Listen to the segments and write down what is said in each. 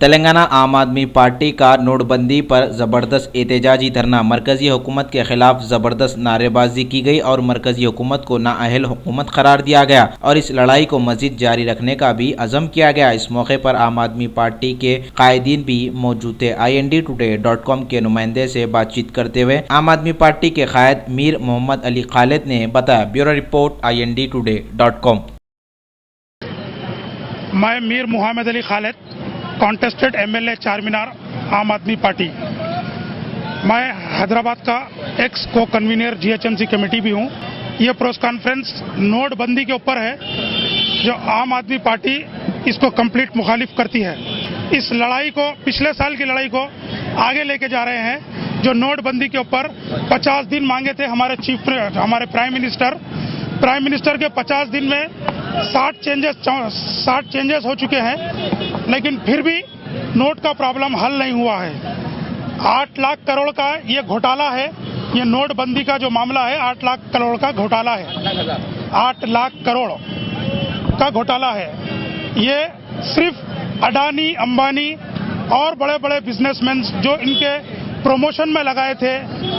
तेलंगाना आम आदमी पार्टी का नोटबंदी पर ज़बरदस्त एहतजाजी धरना। मरकज़ी हुकूमत के खिलाफ ज़बरदस्त नारेबाजी की गई और मरकज़ी हुकूमत को नाअहल हुकूमत करार दिया गया और इस लड़ाई को मज़ीद जारी रखने का भी अज़म किया गया। इस मौके पर आम आदमी पार्टी के कायदीन भी मौजूद थे। IND-Today.com के नुमाइंदे से बातचीत करते हुए आम आदमी पार्टी के कायद मीर मोहम्मद अली खालिद ने बताया। Bureau report IND-Today.com। मैं मीर मोहम्मद अली खालिद, कॉन्टेस्टेड MLA चारमीनार, आम आदमी पार्टी। मैं हैदराबाद का एक्स को कन्वीनर GHMC कमेटी भी हूँ। ये प्रेस कॉन्फ्रेंस नोटबंदी के ऊपर है, जो आम आदमी पार्टी इसको कंप्लीट मुखालिफ करती है। इस लड़ाई को, पिछले साल की लड़ाई को आगे लेके जा रहे हैं। जो नोटबंदी के ऊपर 50 दिन मांगे थे हमारे प्राइम मिनिस्टर के 50 दिन में 60 चेंजेस हो चुके हैं, लेकिन फिर भी नोट का प्रॉब्लम हल नहीं हुआ है। 8 लाख करोड़ का ये घोटाला है। ये नोटबंदी का जो मामला है 8 लाख करोड़ का घोटाला है। 8 लाख करोड़ का घोटाला है। ये सिर्फ अडानी, अंबानी और बड़े बड़े बिजनेसमैन जो इनके प्रमोशन में लगाए थे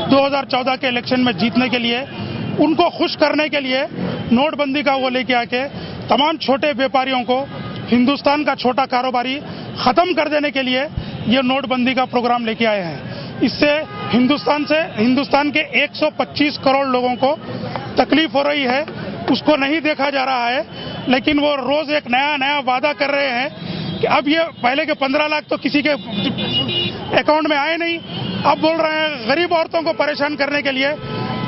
2014 के इलेक्शन में जीतने के लिए, उनको खुश करने के लिए नोटबंदी का वो लेके आके तमाम छोटे व्यापारियों को, हिंदुस्तान का छोटा कारोबारी ख़त्म कर देने के लिए ये नोटबंदी का प्रोग्राम लेके आए हैं। इससे हिंदुस्तान के 125 करोड़ लोगों को तकलीफ हो रही है। उसको नहीं देखा जा रहा है, लेकिन वो रोज़ एक नया वादा कर रहे हैं कि अब ये पहले के 15 लाख तो किसी के अकाउंट में आए नहीं। अब बोल रहे हैं गरीब औरतों को परेशान करने के लिए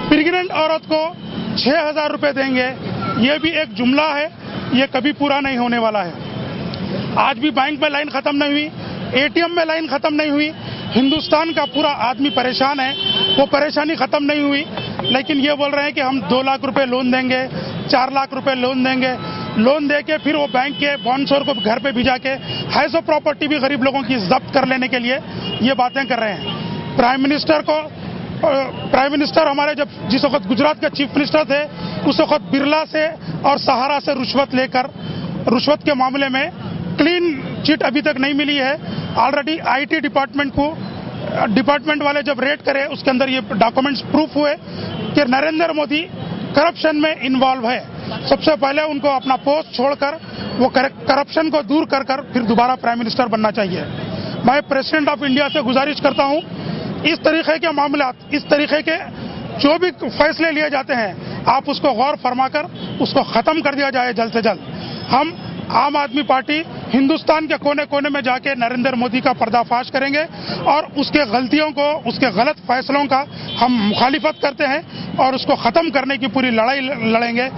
प्रेग्नेंट औरत को 6,000 रुपये देंगे। ये भी एक जुमला है, ये कभी पूरा नहीं होने वाला है। आज भी बैंक में लाइन खत्म नहीं हुई, ATM में लाइन खत्म नहीं हुई। हिंदुस्तान का पूरा आदमी परेशान है, वो परेशानी खत्म नहीं हुई। लेकिन ये बोल रहे हैं कि हम 2 लाख रुपए लोन देंगे, 4 लाख रुपए लोन देंगे। लोन दे के फिर वो बैंक के बॉन्ड्सोर को घर पे भिजा के हाउस ऑफ प्रॉपर्टी भी गरीब लोगों की जब्त कर लेने के लिए ये बातें कर रहे हैं। प्राइम मिनिस्टर हमारे जिस वक्त गुजरात के चीफ मिनिस्टर थे, उस वक्त बिरला से और सहारा से रुश्वत के मामले में क्लीन चिट अभी तक नहीं मिली है। ऑलरेडी IT डिपार्टमेंट वाले जब रेड करे, उसके अंदर ये डॉक्यूमेंट्स प्रूफ हुए कि नरेंद्र मोदी करप्शन में इन्वॉल्व है। सबसे पहले उनको अपना पोस्ट छोड़कर वो करप्शन को दूर कर फिर दोबारा प्राइम मिनिस्टर बनना चाहिए। मैं प्रेसिडेंट ऑफ इंडिया से गुजारिश करता हूँ, इस तरीके के मामलात, इस तरीके के जो भी फैसले लिए जाते हैं, आप उसको गौर फरमाकर उसको ख़त्म कर दिया जाए जल्द से जल्द। हम आम आदमी पार्टी हिंदुस्तान के कोने कोने में जाके नरेंद्र मोदी का पर्दाफाश करेंगे और उसके गलतियों को, उसके गलत फैसलों का हम मुखालिफत करते हैं और उसको ख़त्म करने की पूरी लड़ाई लड़ेंगे।